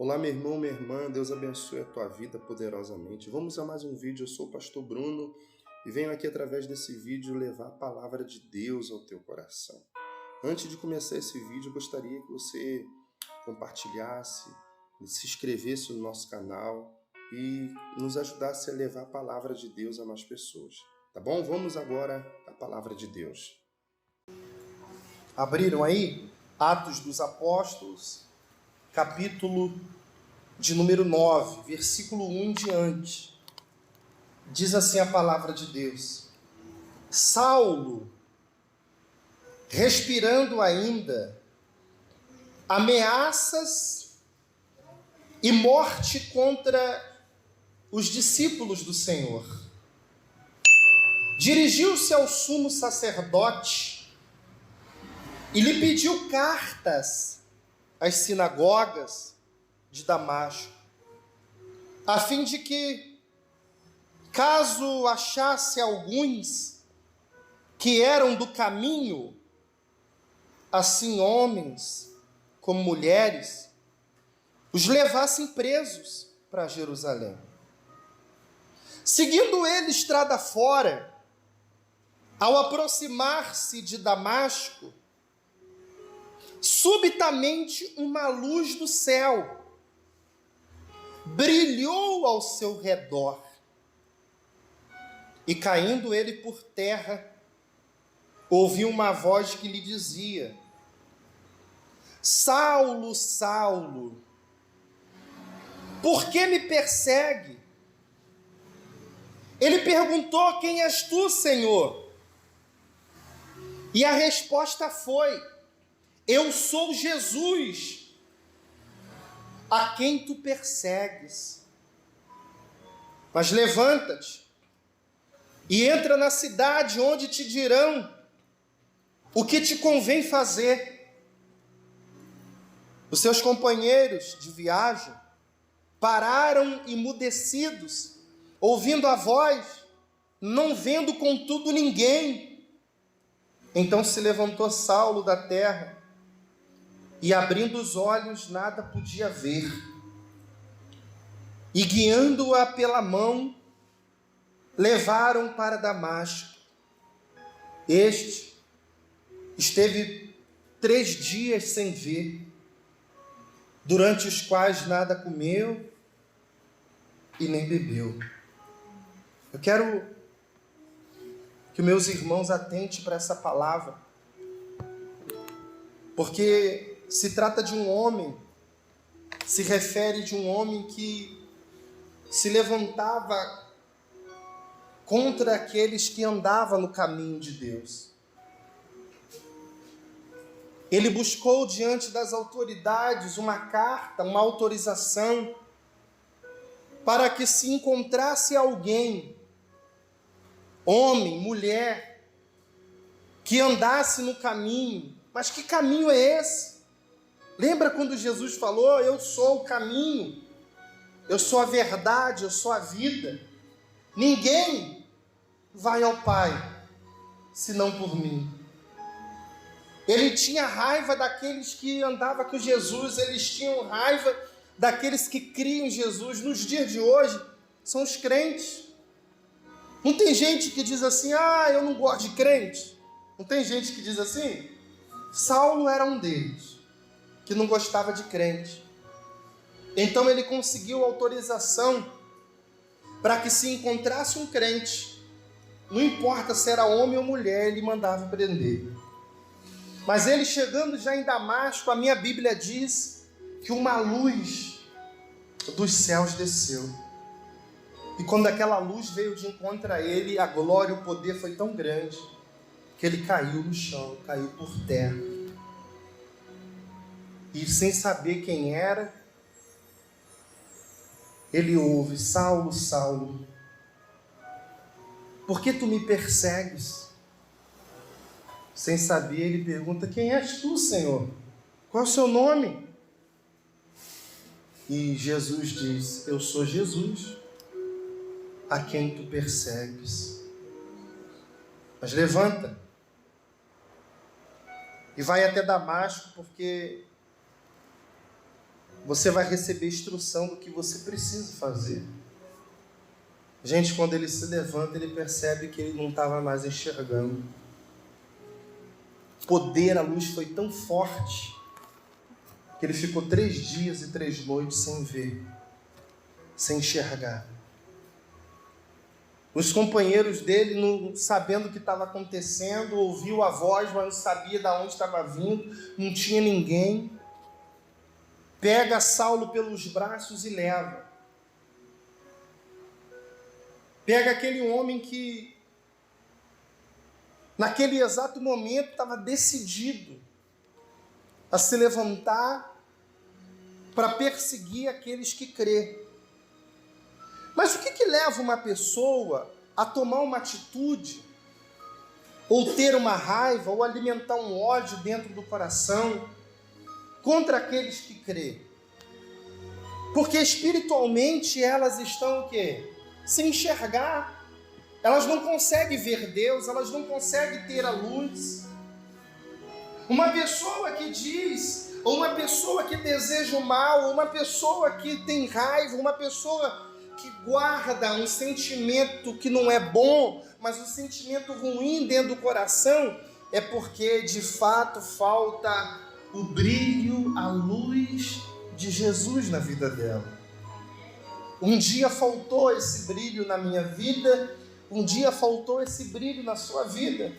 Olá, meu irmão, minha irmã, Deus abençoe a tua vida poderosamente. Vamos a mais um vídeo. Eu sou o pastor Bruno e venho aqui através desse vídeo levar a palavra de Deus ao teu coração. Antes de começar esse vídeo, eu gostaria que você compartilhasse, se inscrevesse no nosso canal e nos ajudasse a levar a palavra de Deus a mais pessoas. Tá bom? Vamos agora à palavra de Deus. Abriram aí? Atos dos Apóstolos, capítulo de número 9, versículo 1 em diante. Diz assim a palavra de Deus: Saulo, respirando ainda ameaças e morte contra os discípulos do Senhor, dirigiu-se ao sumo sacerdote e lhe pediu cartas às sinagogas de Damasco, a fim de que, caso achasse alguns que eram do caminho, assim homens como mulheres, os levassem presos para Jerusalém. Seguindo ele estrada fora, ao aproximar-se de Damasco, subitamente uma luz do céu brilhou ao seu redor, e caindo ele por terra, ouviu uma voz que lhe dizia: Saulo, Saulo, por que me persegue? Ele perguntou: quem és tu, Senhor? E a resposta foi: eu sou Jesus, a quem tu persegues. Mas levanta-te e entra na cidade, onde te dirão o que te convém fazer. Os seus companheiros de viagem pararam emudecidos, ouvindo a voz, não vendo contudo ninguém. Então se levantou Saulo da terra, e abrindo os olhos nada podia ver. E guiando-a pela mão, levaram para Damasco. Este esteve 3 dias sem ver, durante os quais nada comeu e nem bebeu. Eu quero que meus irmãos atentem para essa palavra, porque se trata de um homem, se refere de um homem que se levantava contra aqueles que andavam no caminho de Deus. Ele buscou diante das autoridades uma carta, uma autorização, para que se encontrasse alguém, homem, mulher, que andasse no caminho. Mas que caminho é esse? Lembra quando Jesus falou: eu sou o caminho, eu sou a verdade, eu sou a vida. Ninguém vai ao Pai senão por mim. Ele tinha raiva daqueles que andavam com Jesus, eles tinham raiva daqueles que criam em Jesus. Nos dias de hoje, são os crentes. Não tem gente que diz assim: eu não gosto de crente. Não tem gente que diz assim? Saulo era um deles, que não gostava de crente. Então ele conseguiu autorização para que se encontrasse um crente, não importa se era homem ou mulher, ele mandava prender. Mas ele chegando já em Damasco, a minha Bíblia diz que uma luz dos céus desceu. E quando aquela luz veio de encontro a ele, a glória e o poder foi tão grande que ele caiu no chão, caiu por terra. E sem saber quem era, ele ouve: Saulo, Saulo, por que tu me persegues? Sem saber, ele pergunta: quem és tu, Senhor? Qual é o seu nome? E Jesus diz: eu sou Jesus, a quem tu persegues. Mas levanta e vai até Damasco, porque você vai receber instrução do que você precisa fazer. Gente, quando ele se levanta, ele percebe que ele não estava mais enxergando. O poder, a luz foi tão forte que ele ficou 3 dias e 3 noites sem ver, sem enxergar. Os companheiros dele, não sabendo o que estava acontecendo, ouviu a voz, mas não sabia de onde estava vindo, não tinha ninguém. Pega Saulo pelos braços e leva. Pega aquele homem que, naquele exato momento, estava decidido a se levantar para perseguir aqueles que crê. Mas o que leva uma pessoa a tomar uma atitude, ou ter uma raiva, ou alimentar um ódio dentro do coração contra aqueles que crê? Porque espiritualmente elas estão o quê? Sem enxergar. Elas não conseguem ver Deus, elas não conseguem ter a luz. Uma pessoa que diz, ou uma pessoa que deseja o mal, ou uma pessoa que tem raiva, uma pessoa que guarda um sentimento que não é bom, mas um sentimento ruim dentro do coração, é porque de fato falta o brilho, a luz de Jesus na vida dela. Um dia faltou esse brilho na minha vida, um dia faltou esse brilho na sua vida.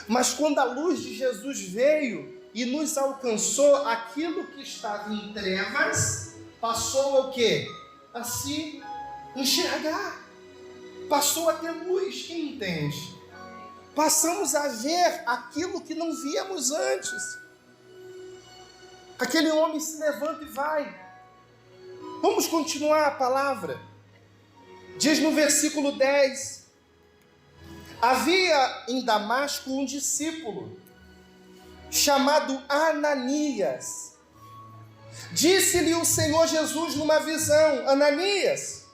Mas quando a luz de Jesus veio e nos alcançou, aquilo que estava em trevas passou a quê? A se enxergar. Passou a ter luz, quem entende? Passamos a ver aquilo que não víamos antes. Aquele homem se levanta e vai. Vamos continuar a palavra. Diz no versículo 10: havia em Damasco um discípulo chamado Ananias. Disse-lhe o Senhor Jesus numa visão: Ananias.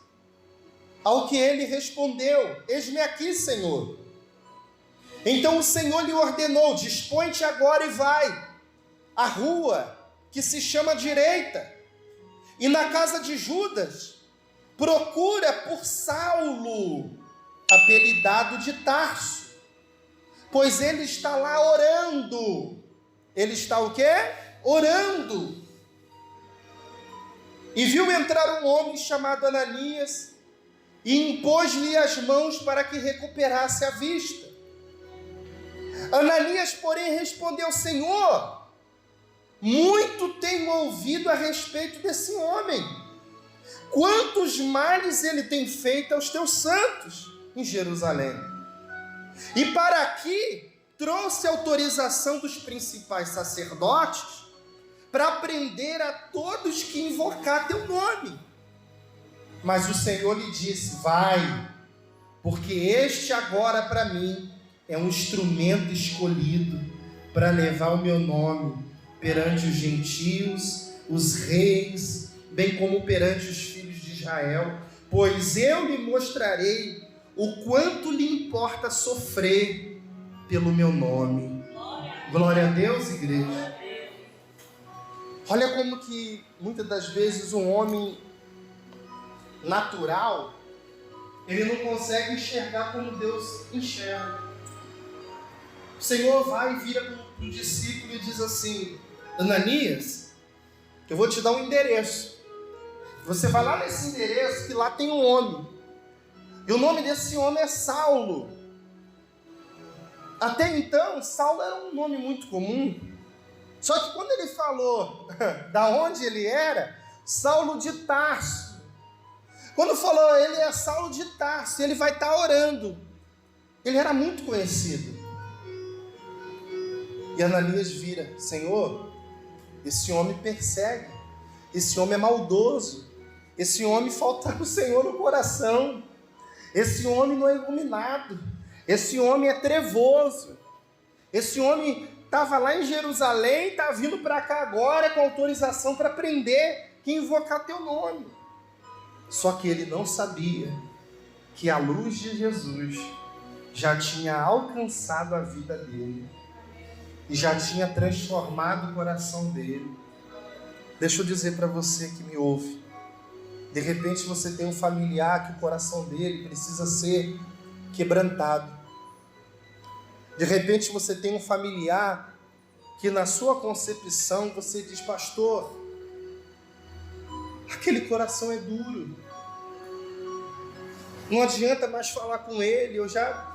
Ao que ele respondeu: eis-me aqui, Senhor. Então o Senhor lhe ordenou: dispõe-te agora e vai à rua que se chama Direita, e na casa de Judas procura por Saulo, apelidado de Tarso, pois ele está lá orando. Ele está o quê? Orando. E viu entrar um homem chamado Ananias e impôs-lhe as mãos para que recuperasse a vista. Ananias, porém, respondeu: Senhor, muito tenho ouvido a respeito desse homem. Quantos males ele tem feito aos teus santos em Jerusalém. E para aqui trouxe autorização dos principais sacerdotes para prender a todos que invocar teu nome. Mas o Senhor lhe disse: vai, porque este agora para mim é um instrumento escolhido para levar o meu nome perante os gentios, os reis, bem como perante os filhos de Israel, pois eu lhe mostrarei o quanto lhe importa sofrer pelo meu nome. Glória a Deus, igreja. Olha como que muitas das vezes um homem natural, ele não consegue enxergar como Deus enxerga. O Senhor vai e vira para o discípulo e diz assim: Ananias, eu vou te dar um endereço. Você vai lá nesse endereço, que lá tem um homem. E o nome desse homem é Saulo. Até então, Saulo era um nome muito comum. Só que quando ele falou da onde ele era, Saulo de Tarso. Quando falou ele é Saulo de Tarso, ele vai estar orando. Ele era muito conhecido. E Ananias vira: Senhor, esse homem persegue, esse homem é maldoso, esse homem falta o Senhor no coração, esse homem não é iluminado, esse homem é trevoso, esse homem estava lá em Jerusalém, está vindo para cá agora com autorização para prender quem invocar teu nome. Só que ele não sabia que a luz de Jesus já tinha alcançado a vida dele e já tinha transformado o coração dele. Deixa eu dizer para você que me ouve. De repente você tem um familiar que o coração dele precisa ser quebrantado. De repente você tem um familiar que na sua concepção você diz: pastor, aquele coração é duro. Não adianta mais falar com ele, eu já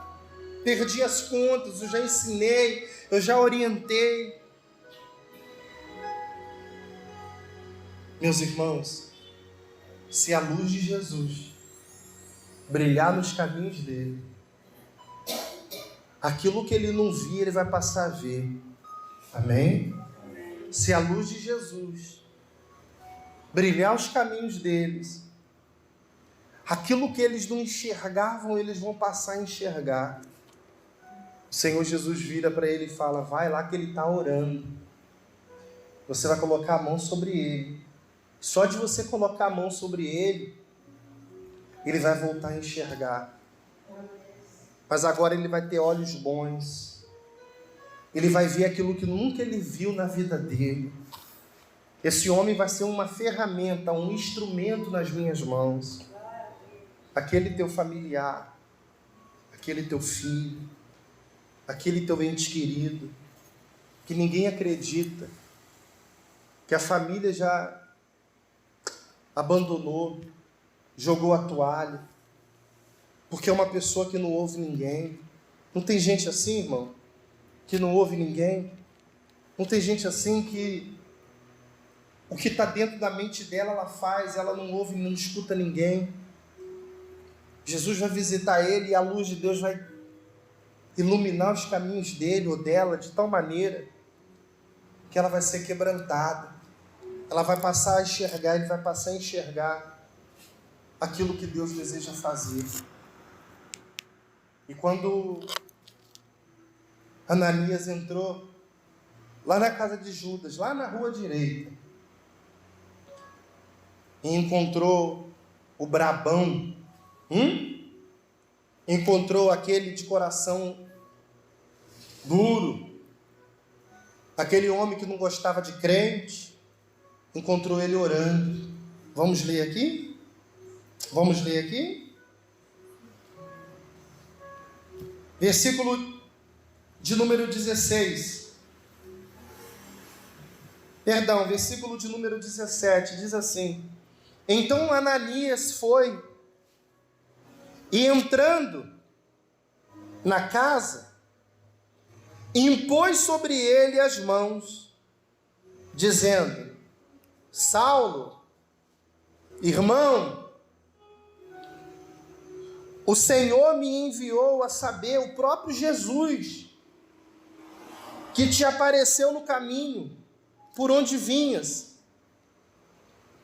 perdi as contas, eu já ensinei, eu já orientei. Meus irmãos, se a luz de Jesus brilhar nos caminhos dele, aquilo que ele não via, ele vai passar a ver. Amém? Se a luz de Jesus brilhar os caminhos deles, aquilo que eles não enxergavam, eles vão passar a enxergar. O Senhor Jesus vira para ele e fala: vai lá que ele está orando. Você vai colocar a mão sobre ele. Só de você colocar a mão sobre ele, ele vai voltar a enxergar. Mas agora ele vai ter olhos bons. Ele vai ver aquilo que nunca ele viu na vida dele. Esse homem vai ser uma ferramenta, um instrumento nas minhas mãos. Aquele teu familiar, aquele teu filho, aquele teu ente querido, que ninguém acredita, que a família já abandonou, jogou a toalha, porque é uma pessoa que não ouve ninguém. Não tem gente assim, irmão, que não ouve ninguém? Não tem gente assim que o que está dentro da mente dela, ela faz, ela não ouve, não escuta ninguém? Jesus vai visitar ele e a luz de Deus vai iluminar os caminhos dele ou dela de tal maneira que ela vai ser quebrantada. Ela vai passar a enxergar, ele vai passar a enxergar aquilo que Deus deseja fazer. E quando Ananias entrou lá na casa de Judas, lá na rua direita, e encontrou o brabão, encontrou aquele de coração duro, aquele homem que não gostava de crente, encontrou ele orando. Vamos ler aqui? Vamos ler aqui? Versículo de número 16. Perdão, versículo de número 17, diz assim: então Ananias foi, e entrando na casa, impôs sobre ele as mãos, dizendo: Saulo, irmão, o Senhor me enviou a saber, o próprio Jesus, que te apareceu no caminho, por onde vinhas,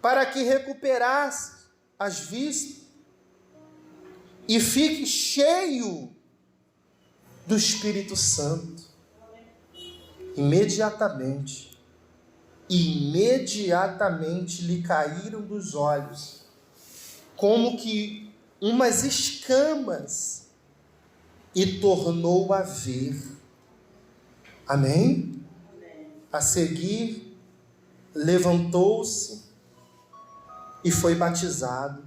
para que recuperasses as vistas e fique cheio do Espírito Santo. Imediatamente lhe caíram dos olhos, como que umas escamas, e tornou a ver. Amém? A seguir, levantou-se e foi batizado.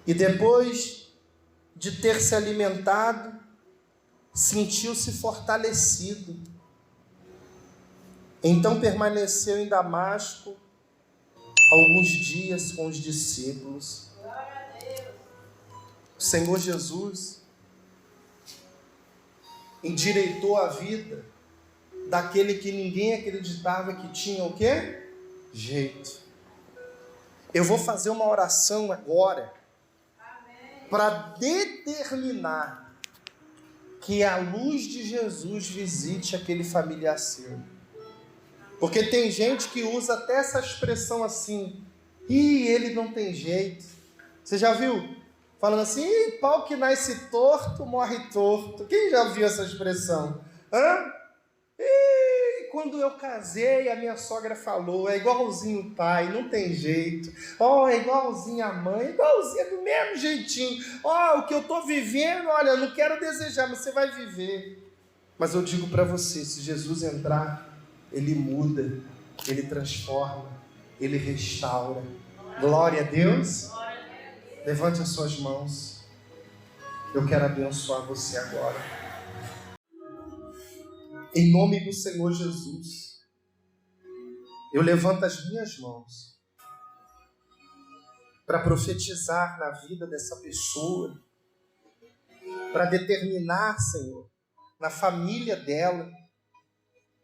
E depois de ter se alimentado, sentiu-se fortalecido. Então permaneceu em Damasco alguns dias com os discípulos. O Senhor Jesus endireitou a vida daquele que ninguém acreditava que tinha o quê? Jeito. Eu vou fazer uma oração agora para determinar que a luz de Jesus visite aquele familiar seu. Porque tem gente que usa até essa expressão assim: ih, ele não tem jeito. Você já viu? Falando assim: ih, pau que nasce torto, morre torto. Quem já ouviu essa expressão? Ih, quando eu casei, a minha sogra falou: é igualzinho o pai, não tem jeito. É igualzinho a mãe, igualzinho, do mesmo jeitinho. O que eu estou vivendo, olha, eu não quero desejar, mas você vai viver. Mas eu digo para você, se Jesus entrar, ele muda Ele transforma, Ele restaura. Glória a Deus. Levante as suas mãos. Eu quero abençoar você agora. Em nome do Senhor Jesus, eu levanto as minhas mãos para profetizar na vida dessa pessoa, para determinar, Senhor, na família dela,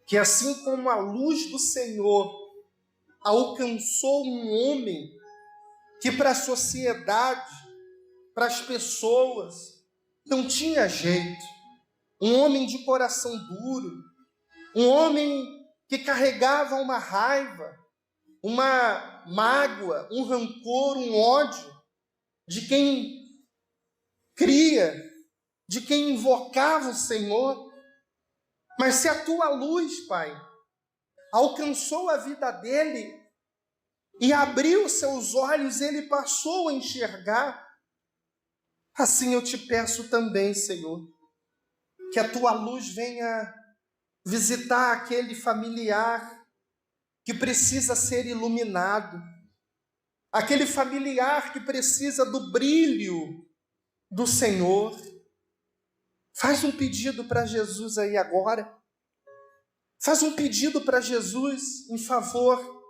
que assim como a luz do Senhor alcançou um homem que para a sociedade, para as pessoas, não tinha jeito, um homem de coração duro, um homem que carregava uma raiva, uma mágoa, um rancor, um ódio de quem cria, de quem invocava o Senhor. Mas se a tua luz, Pai, alcançou a vida dele e abriu seus olhos, ele passou a enxergar, assim eu te peço também, Senhor, que a tua luz venha visitar aquele familiar que precisa ser iluminado, aquele familiar que precisa do brilho do Senhor. Faz um pedido para Jesus aí agora. Faz um pedido para Jesus em favor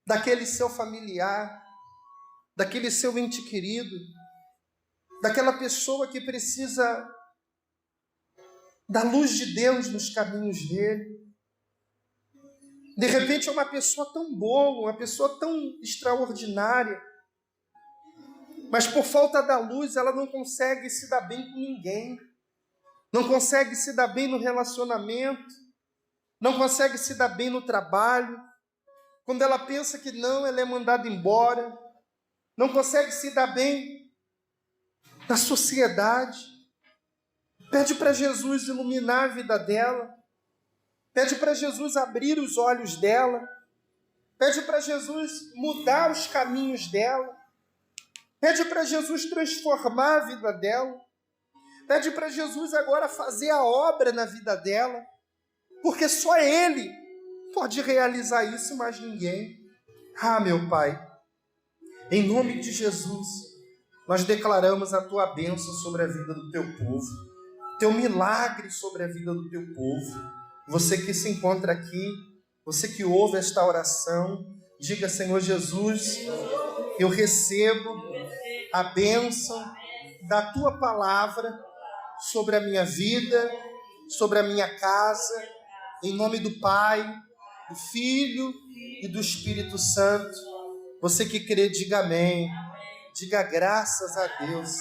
daquele seu familiar, daquele seu ente querido, daquela pessoa que precisa da luz de Deus nos caminhos dele. De repente é uma pessoa tão boa, uma pessoa tão extraordinária, mas por falta da luz ela não consegue se dar bem com ninguém, não consegue se dar bem no relacionamento, não consegue se dar bem no trabalho. Quando ela pensa que não, ela é mandada embora, não consegue se dar bem na sociedade. Pede para Jesus iluminar a vida dela, pede para Jesus abrir os olhos dela, pede para Jesus mudar os caminhos dela, pede para Jesus transformar a vida dela, pede para Jesus agora fazer a obra na vida dela, porque só Ele pode realizar isso, mais ninguém. Ah, meu Pai, em nome de Jesus, nós declaramos a Tua bênção sobre a vida do Teu povo, Teu milagre sobre a vida do Teu povo. Você que se encontra aqui, você que ouve esta oração, diga: Senhor Jesus, eu recebo a bênção da Tua palavra sobre a minha vida, sobre a minha casa, em nome do Pai, do Filho e do Espírito Santo. Você que crê, diga amém. Diga graças a Deus.